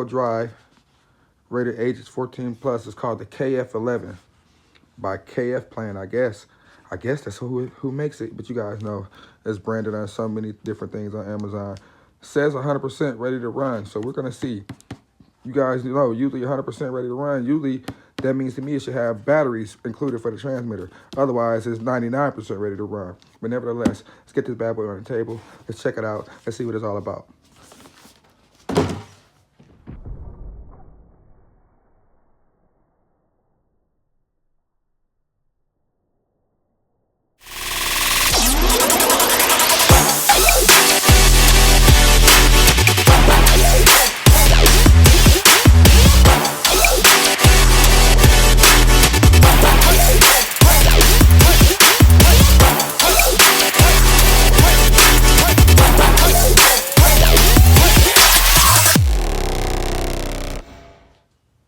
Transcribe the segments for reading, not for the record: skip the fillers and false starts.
four-wheel drive, rated ages 14 plus. It's called the KF11 by KFPLAN, I guess. I guess that's who makes it, but you guys know it's branded on so many different things on Amazon. It says 100% ready to run, so we're gonna see. You guys know, usually 100% ready to run. Usually that means to me it should have batteries included for the transmitter. Otherwise, it's 99% ready to run. But nevertheless, let's get this bad boy on the table. Let's check it out. Let's see what it's all about.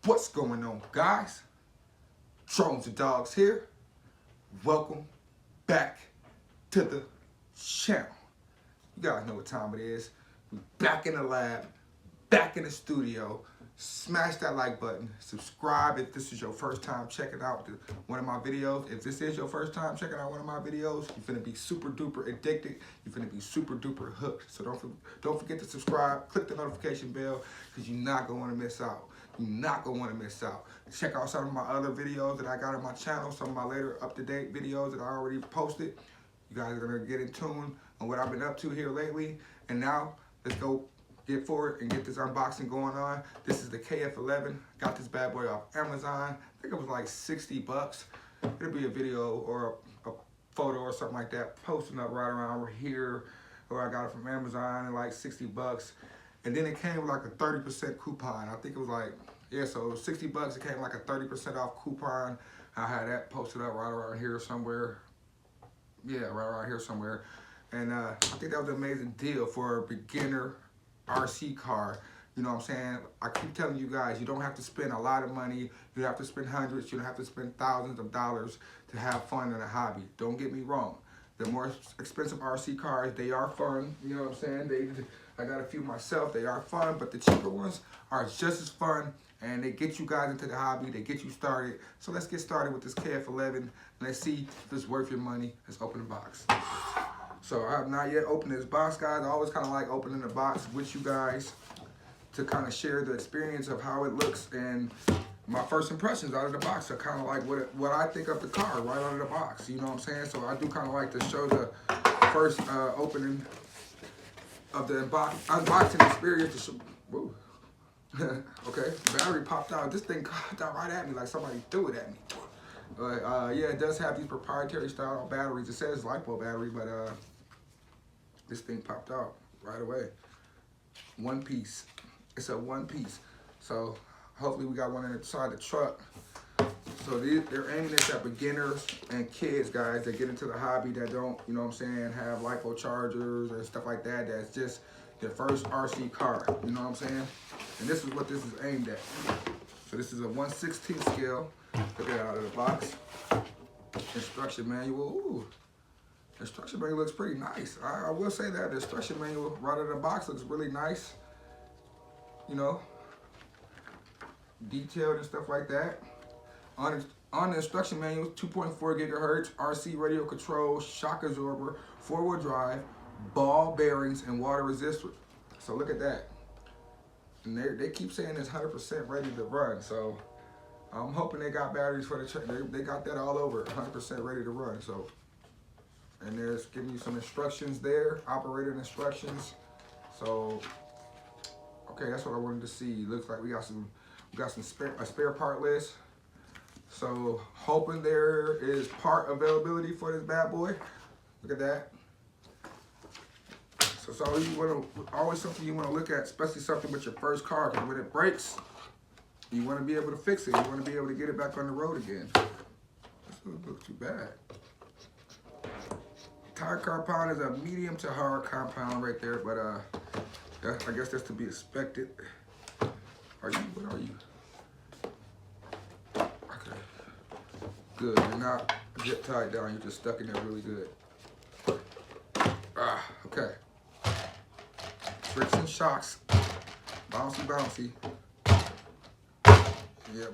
What's going on, guys? Drones and Dogs here. Welcome back to the channel. You guys know what time it is. We're back in the lab, back in the studio. Smash that like button. Subscribe if this is your first time checking out one of my videos. If this is your first time checking out one of my videos, you're finna be super duper addicted. You're finna be super duper hooked. So don't forget to subscribe. Click the notification bell because you're not gonna want to miss out. You're not gonna want to miss out. Check out some of my other videos that I got on my channel, some of my later up-to-date videos that I already posted. You guys are gonna get in tune on what I've been up to here lately. And now, let's go get forward and get this unboxing going on. This is the KF11. Got this bad boy off Amazon. I think it was like 60 bucks. It'll be a video or a photo or something like that posting up right around over here, or I got it from Amazon at like 60 bucks. And then it came with like a 30% coupon. I think it was like, yeah, so 60 bucks, it came like a 30% off coupon. I had that posted up right around here somewhere. Yeah, right around here somewhere. And I think that was an amazing deal for a beginner RC car. You know what I'm saying? I keep telling you guys, you don't have to spend a lot of money. You don't have to spend hundreds. You don't have to spend thousands of dollars to have fun in a hobby. Don't get me wrong. The more expensive RC cars, they are fun. You know what I'm saying? I got a few myself. They are fun, but the cheaper ones are just as fun, and they get you guys into the hobby. They get you started. So let's get started with this KF11. Let's see if it's worth your money. Let's open the box. So I have not yet opened this box, guys. I always kind of like opening the box with you guys to kind of share the experience of how it looks and my first impressions out of the box. So kind of like what I think of the car right out of the box. You know what I'm saying? So I do kind of like to show the first opening of the unboxing experience. Woo. Okay, battery popped out. This thing popped out right at me like somebody threw it at me. Yeah, it does have these proprietary style batteries. It says LiPo battery, but this thing popped out right away. One piece. It's a one piece. So hopefully we got one inside the truck. So they're aiming this at beginners and kids, guys, that get into the hobby that don't, you know what I'm saying, have LiPo chargers and stuff like that. That's just their first RC car, you know what I'm saying? And this is what this is aimed at. So this is a 1/16 scale. Look at it out of the box. Instruction manual. Ooh. Instruction manual looks pretty nice. I will say that the instruction manual right out of the box looks really nice. You know, detailed and stuff like that. On the instruction manual, 2.4 gigahertz, RC radio control, shock absorber, 4-wheel drive, ball bearings, and water resistor. So look at that. And they keep saying it's 100% ready to run. So I'm hoping they got batteries for the truck. They got that all over, 100% ready to run. So, and there's giving you some instructions there, operator instructions. So, okay, that's what I wanted to see. Looks like we got a spare part list. So, hoping there is part availability for this bad boy. Look at that. So it's always something you want to look at, especially something with your first car, because when it breaks, you want to be able to fix it. You want to be able to get it back on the road again. This doesn't look too bad. Tire compound is a medium to hard compound right there, but I guess that's to be expected. What are you? Okay. Good. You're not zip tied down. You're just stuck in there really good. Okay. Friction shocks. Bouncy, bouncy. Yep.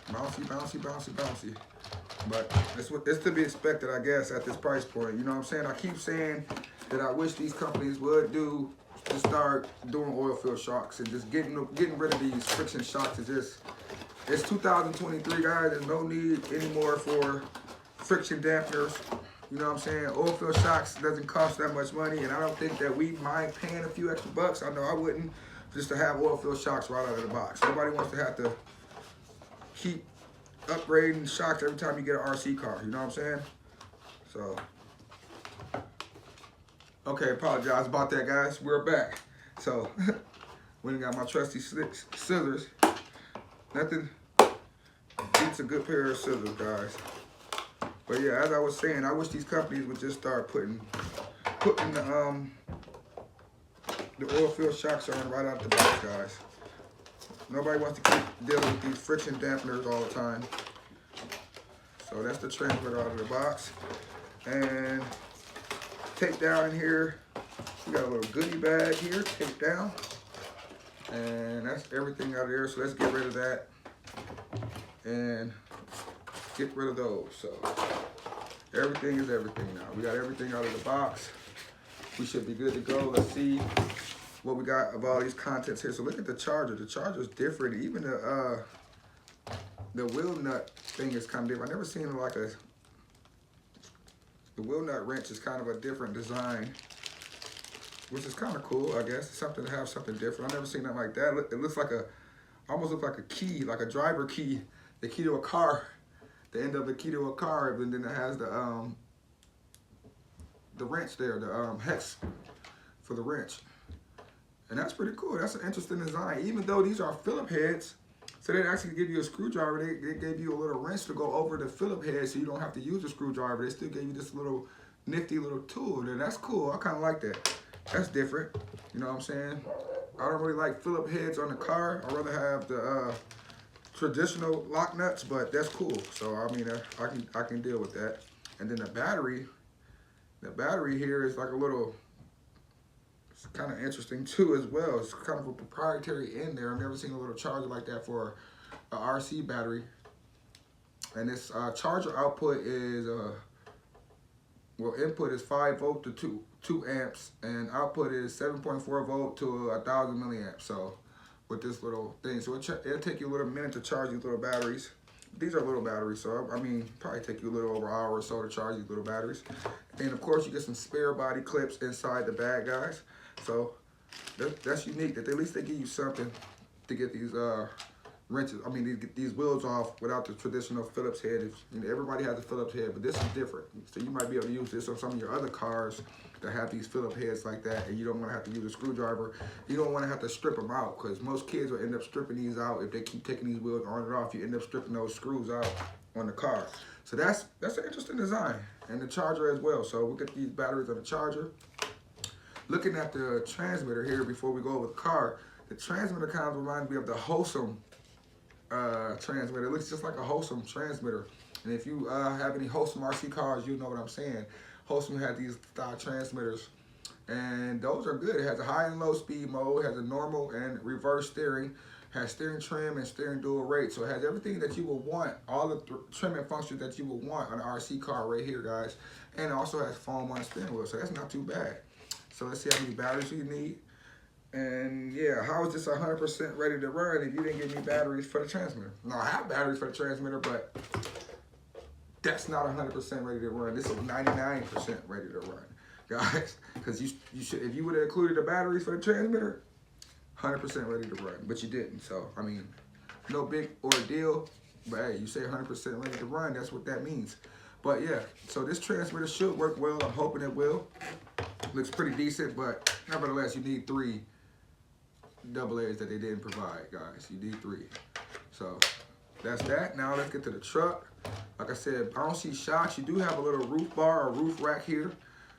Bouncy, bouncy, bouncy, bouncy. But it's to be expected, I guess, at this price point. You know what I'm saying? I keep saying that I wish these companies would just start doing oil field shocks and just getting rid of these friction shocks. It's 2023, guys. There's no need anymore for friction dampeners. You know what I'm saying? Oil field shocks doesn't cost that much money, and I don't think that we mind paying a few extra bucks. I know I wouldn't, just to have oil field shocks right out of the box. Nobody wants to have to keep upgrading shocks every time you get an RC car. You know what I'm saying? So, okay, apologize about that, guys. We're back. So, when I got my trusty scissors, nothing beats a good pair of scissors, guys. But yeah, as I was saying, I wish these companies would just start putting the oil field shocks on right out the box, guys. Nobody wants to keep dealing with these friction dampeners all the time. So that's the transmitter out of the box. And tape down in here, we got a little goodie bag here, tape down. And that's everything out of there. So let's get rid of that and get rid of those. So everything is everything now. We got everything out of the box. We should be good to go. Let's see what we got of all these contents here. So look at the charger. The charger's different. Even the wheel nut thing is kind of different. I've never seen like the wheel nut wrench is kind of a different design, which is kind of cool, I guess. It's something to have something different. I've never seen nothing like that. It looks like almost looks like a key, like a driver key, the key to a car, the end of the key to a car, and then it has the wrench there, the hex for the wrench. And that's pretty cool. That's an interesting design. Even though these are Phillip heads, so they actually give you a screwdriver. They gave you a little wrench to go over the Phillip head so you don't have to use a screwdriver. They still gave you this little nifty little tool. And that's cool. I kind of like that. That's different. You know what I'm saying? I don't really like Phillip heads on the car. I'd rather have the traditional lock nuts, but that's cool. So, I mean, I can deal with that. And then the battery here is like a little... It's kind of interesting too as well. It's kind of a proprietary in there. I've never seen a little charger like that for a RC battery. And this charger output is, well, input is 5 volt to 2 amps, and output is 7.4 volt to 1,000 milliamps. So with this little thing, so it'll take you a little minute to charge these little batteries. These are little batteries, so I mean, probably take you a little over an hour or so to charge these little batteries. And of course, you get some spare body clips inside the bag, guys. So that's unique that at least they give you something to get these wrenches. I mean, these wheels off without the traditional Phillips head. You know, everybody has a Phillips head, but this is different. So you might be able to use this on some of your other cars that have these Phillips heads like that, and you don't want to have to use a screwdriver. You don't want to have to strip them out, because most kids will end up stripping these out if they keep taking these wheels on and off. You end up stripping those screws out on the car. So that's an interesting design, and the charger as well. So we'll get these batteries on the charger. Looking at the transmitter here before we go over the car, the transmitter kind of reminds me of the Wholesome transmitter. It looks just like a Wholesome transmitter. And if you have any Wholesome RC cars, you know what I'm saying. Wholesome had these style transmitters, and those are good. It has a high and low speed mode, has a normal and reverse steering, has steering trim and steering dual rate. So it has everything that you will want, all the trimming functions that you will want on an RC car right here, guys. And it also has foam on the steering wheel, so that's not too bad. So let's see how many batteries you need. And yeah, how is this 100% ready to run if you didn't give me batteries for the transmitter? No, I have batteries for the transmitter, but that's not 100% ready to run. This is 99% ready to run, guys. Because you should, if you would have included the batteries for the transmitter, 100% ready to run, but you didn't. So I mean, no big ordeal. But hey, you say 100% ready to run, that's what that means. But yeah, so this transmitter should work well. I'm hoping it will. Looks pretty decent, but nevertheless, you need 3 AA's that they didn't provide, guys. You need 3. So that's that. Now let's get to the truck. Like I said, bouncy shocks. You do have a little roof bar or roof rack here.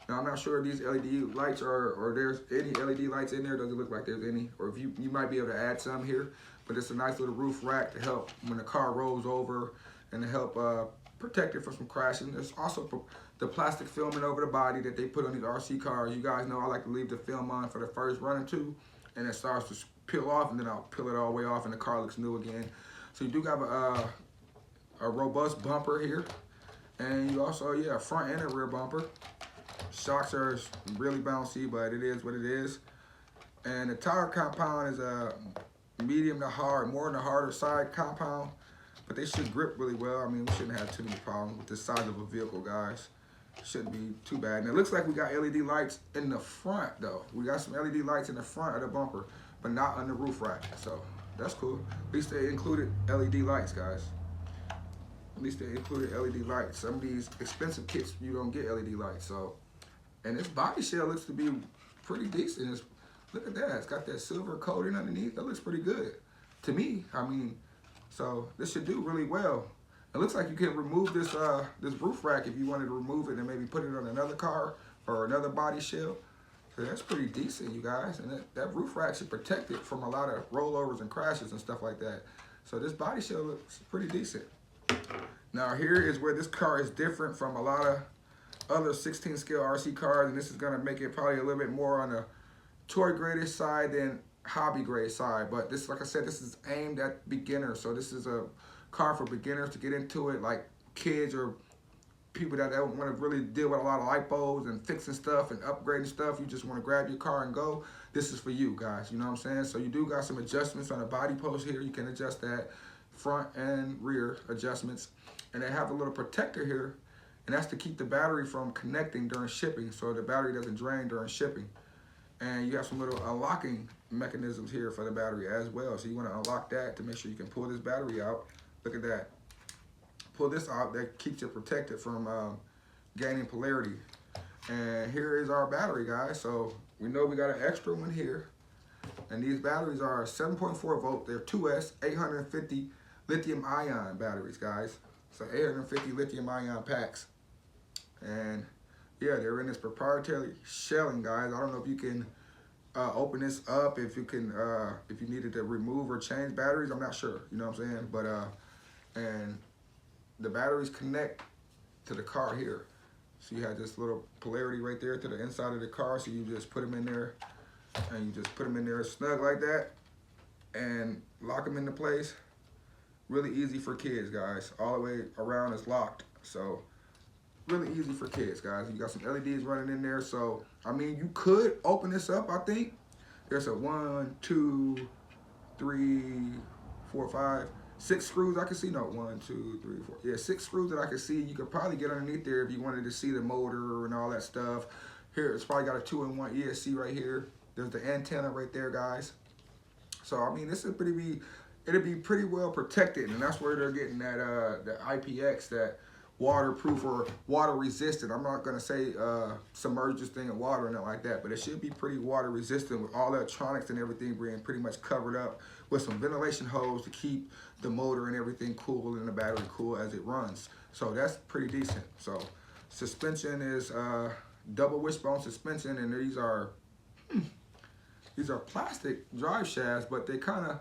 Now I'm not sure if these LED lights are, or there's any LED lights in there. Doesn't look like there's any. Or if you might be able to add some here. But it's a nice little roof rack to help when the car rolls over and to help protect it from some crashing. There's also the plastic filming over the body that they put on these RC cars. You guys know I like to leave the film on for the first run or two, and it starts to peel off, and then I'll peel it all the way off and the car looks new again. So you do have a robust bumper here. And you also, yeah, front and a rear bumper. Shocks are really bouncy, but it is what it is. And the tire compound is a medium to hard, more on the harder side compound. But they should grip really well. I mean, we shouldn't have too many problems with the size of a vehicle, guys. Shouldn't be too bad. And it looks like we got LED lights in the front, though. We got some LED lights in the front of the bumper, but not on the roof rack. So that's cool. At least they included LED lights, guys. At least they included LED lights. Some of these expensive kits, you don't get LED lights. So, and this body shell looks to be pretty decent. Look at that. It's got that silver coating underneath. That looks pretty good to me. I mean, so this should do really well. It looks like you can remove this this roof rack if you wanted to remove it and maybe put it on another car or another body shell. So that's pretty decent, you guys. And that roof rack should protect it from a lot of rollovers and crashes and stuff like that. So this body shell looks pretty decent. Now here is where this car is different from a lot of other 16 scale RC cars, and this is gonna make it probably a little bit more on the toy grade side than hobby grade side. But this, like I said, this is aimed at beginners. So this is a car for beginners to get into it, like kids or people that don't want to really deal with a lot of lipos and fixing stuff and upgrading stuff. You just want to grab your car and go. This is for you guys, you know what I'm saying? So you do got some adjustments on the body post here. You can adjust that front and rear adjustments. And they have a little protector here, and that's to keep the battery from connecting during shipping, so the battery doesn't drain during shipping. And you have some little unlocking mechanisms here for the battery as well. So you want to unlock that to make sure you can pull this battery out. Look at that. Pull this out, that keeps it protected from gaining polarity. And here is our battery, guys. So we know we got an extra one here. And these batteries are 7.4 volt. They're 2S, 850 lithium ion batteries, guys. So 850 lithium ion packs. And yeah, they're in this proprietary shelling, guys. I don't know if you can open this up, if you can, if you needed to remove or change batteries. I'm not sure, you know what I'm saying? But, and the batteries connect to the car here. So you have this little polarity right there to the inside of the car. So you just put them in there, and you just put them in there snug like that and lock them into place. Really easy for kids, guys. All the way around is locked. So really easy for kids, guys. You got some LEDs running in there. So, I mean, you could open this up, I think. There's a 1, 2, 3, 4, 5, 6 screws I can see. No, 1, 2, 3, 4. Yeah, 6 screws that I can see. You could probably get underneath there if you wanted to see the motor and all that stuff. Here, it's probably got a 2-in-1 ESC right here. There's the antenna right there, guys. So, I mean, this is it'll be pretty well protected, and that's where they're getting that the IPX, that waterproof or water resistant. I'm not gonna say submerge this thing in water or nothing like that, but it should be pretty water resistant with all the electronics and everything being pretty much covered up with some ventilation hose to keep the motor and everything cool and the battery cool as it runs. So that's pretty decent. So suspension is double wishbone suspension, and these are plastic drive shafts, but they kind of,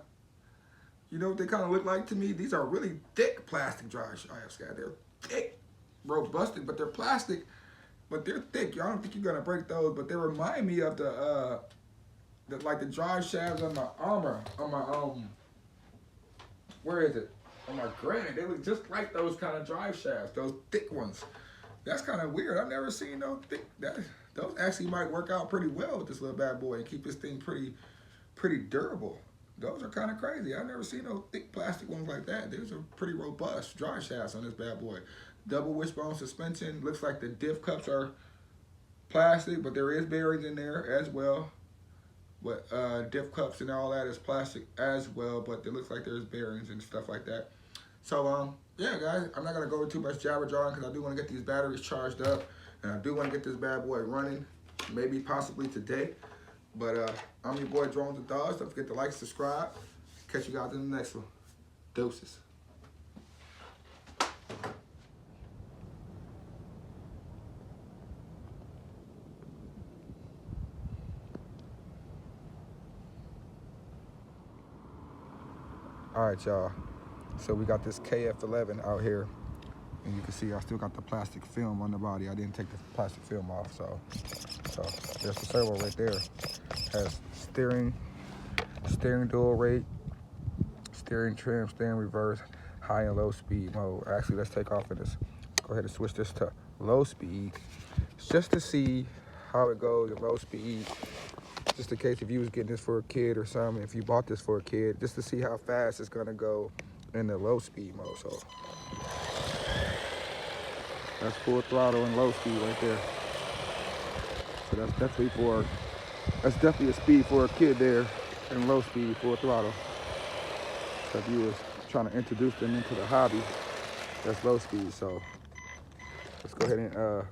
you know what they kind of look like to me? These are really thick plastic drive shafts, guys. They're thick, robust, but they're plastic, but they're thick. I don't think you're gonna break those, but they remind me of the like the drive shafts on my Armor, on my where is it? On my Granite. They look just like those kind of drive shafts, those thick ones. That's kind of weird. I've never seen those thick. Those actually might work out pretty well with this little bad boy and keep this thing pretty durable. Those are kind of crazy. I've never seen no thick plastic ones like that. These are pretty robust drive shafts on this bad boy. Double wishbone suspension. Looks like the diff cups are plastic, but there is bearings in there as well. But diff cups and all that is plastic as well, but it looks like there's bearings and stuff like that. So yeah, guys, I'm not gonna go into too much jabber jawing because I do want to get these batteries charged up, and I do want to get this bad boy running, maybe possibly today. But I'm your boy Drones and Dogs. Don't forget to like, subscribe. Catch you guys in the next one. Deuces. All right, y'all. So we got this KF11 out here, and you can see I still got the plastic film on the body. I didn't take the plastic film off, so there's the servo right there. Has steering, Steering dual rate, steering trim, steering reverse, high and low speed mode. Actually, let's take off of this. Go ahead and switch this to low speed, just to see how it goes at low speed. Just in case if you was getting this for a kid or something, if you bought this for a kid, just to see how fast it's gonna go in the low speed mode. So that's full throttle and low speed right there. So that's definitely a speed for a kid there, and low speed, full throttle. So if you was trying to introduce them into the hobby, that's low speed. So let's go ahead and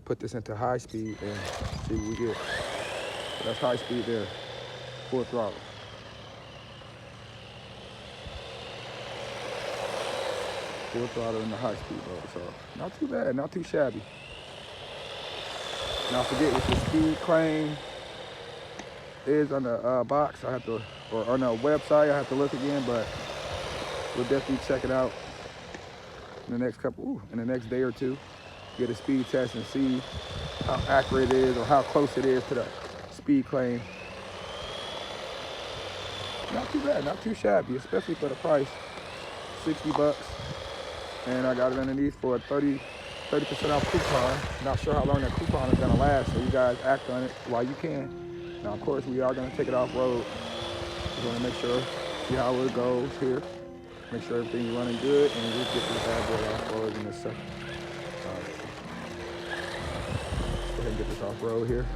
put this into high speed and see what we get. So that's high speed there, full throttle. Full throttle in the high speed mode. So not too bad, not too shabby. Now forget what the speed claim is on the box. I have to, or on the website, I have to look again, but we'll definitely check it out in the next day or two. Get a speed test and see how accurate it is or how close it is to the speed claim. Not too bad, not too shabby, especially for the price. 60 bucks. And I got it underneath for a 30% off coupon. Not sure how long that coupon is gonna last, so you guys act on it while you can. Now, of course, we are gonna take it off-road. We wanna make sure, see how it goes here. Make sure everything's running good, and we'll get this bad boy off-road in a second. All right. Go ahead and get this off-road here.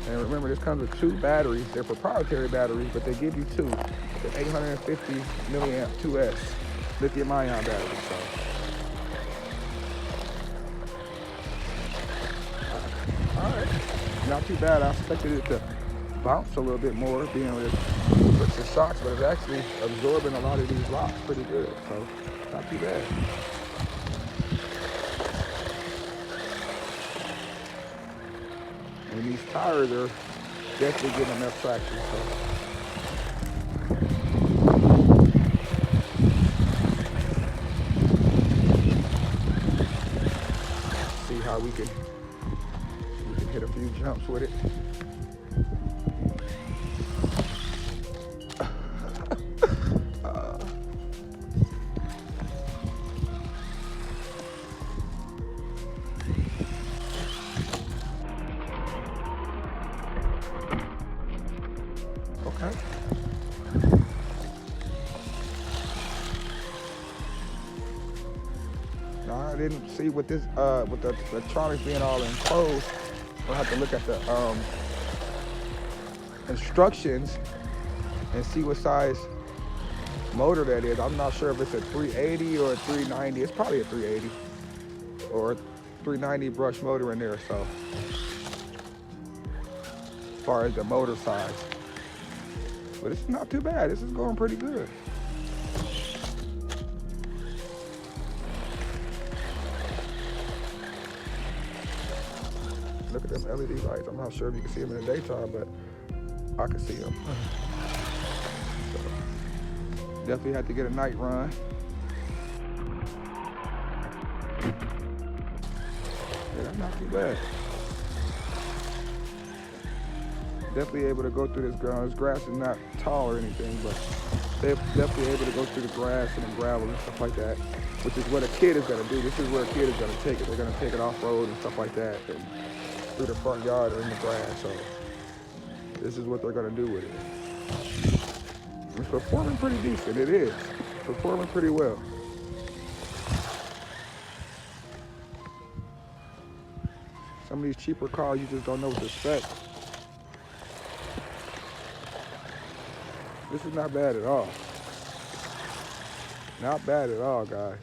And remember, this comes with 2 batteries. They're proprietary batteries, but they give you 2. The 850 milliamp 2S lithium-ion battery. So, all right, not too bad. I expected it to bounce a little bit more, being with the shocks, but it's actually absorbing a lot of these rocks pretty good. So, not too bad. And these tires are definitely getting enough traction. So. See how we can hit a few jumps with it. Okay. Now, I didn't see with this with the electronics being all enclosed. I'll have to look at the instructions and see what size motor that is. I'm not sure if it's a 380 or a 390. It's probably a 380 or a 390 brush motor in there. So as far as the motor size. But it's not too bad. This is going pretty good. Look at them LED lights. I'm not sure if you can see them in the daytime, but I can see them. So, definitely had to get a night run. Yeah, that's not too bad. Definitely able to go through this ground. This grass is not tall or anything, but they're definitely able to go through the grass and the gravel and stuff like that, which is what a kid is gonna do. This is where a kid is gonna take it. They're gonna take it off-road and stuff like that, and through the front yard or in the grass. So this is what they're gonna do with it. It's performing pretty decent. It is performing pretty well. Some of these cheaper cars, you just don't know what to expect. This is not bad at all. Not bad at all, guys.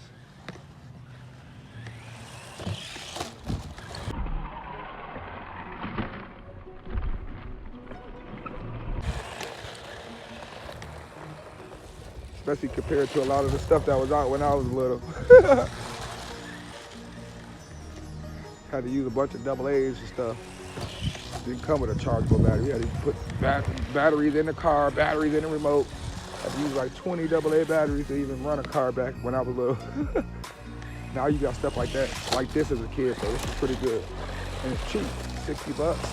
Especially compared to a lot of the stuff that was out when I was little. Had to use a bunch of AA's and stuff. Didn't come with a chargeable battery. You had to put batteries in the car, batteries in the remote. I had to use like 20 AA batteries to even run a car back when I was little. Now you got stuff like that, like this as a kid, so this is pretty good. And it's cheap, 60 bucks.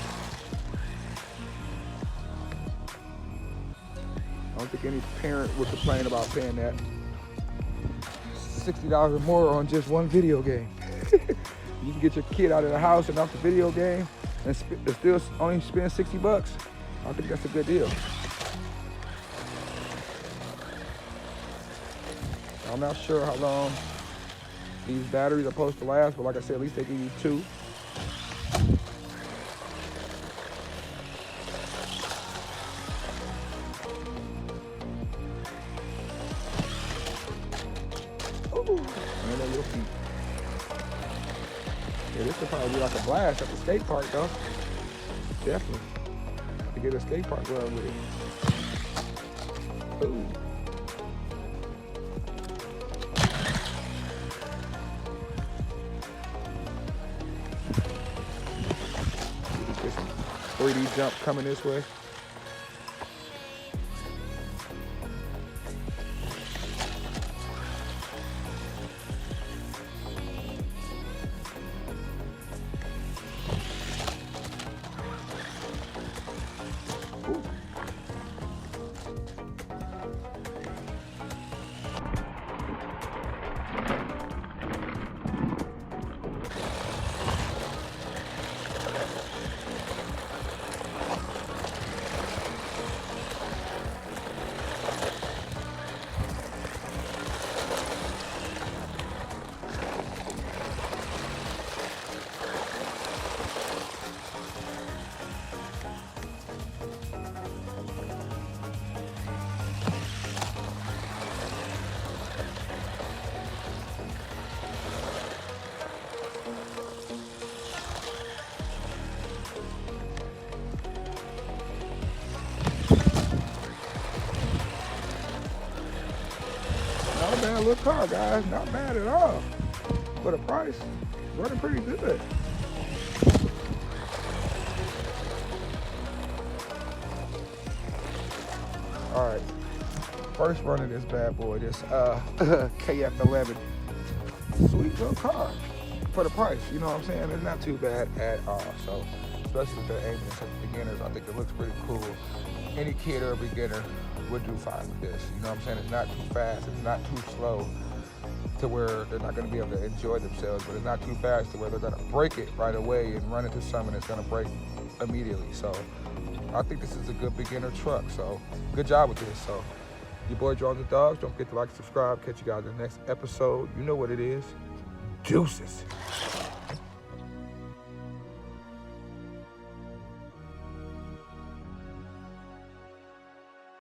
think any parent would complain about paying that $60 or more on just one video game. You can get your kid out of the house and off the video game and still only spend $60. I think that's a good deal. I'm not sure how long these batteries are supposed to last, but like I said, at least they give you 2. Ooh, and then your feet. Yeah, this could probably be like a blast at the skate park though. Definitely. To get a skate park run with it. Ooh. Get some 3D jump coming this way. Not a bad little car, guys. Not bad at all. For the price, running pretty good. All right, first run of this bad boy, this KF11. Sweet little car for the price. You know what I'm saying? It's not too bad at all. So, especially if they're aiming at such beginners, I think it looks pretty cool. Any kid or a beginner would do fine with this. You know what I'm saying? It's not too fast, it's not too slow to where they're not going to be able to enjoy themselves, but it's not too fast to where they're going to break it right away and run into something that's going to break immediately. So I think this is a good beginner truck. So good job with this. So your boy Draws the Dogs. Don't forget to like, subscribe. Catch you guys in the next episode. You know what it is. Deuces.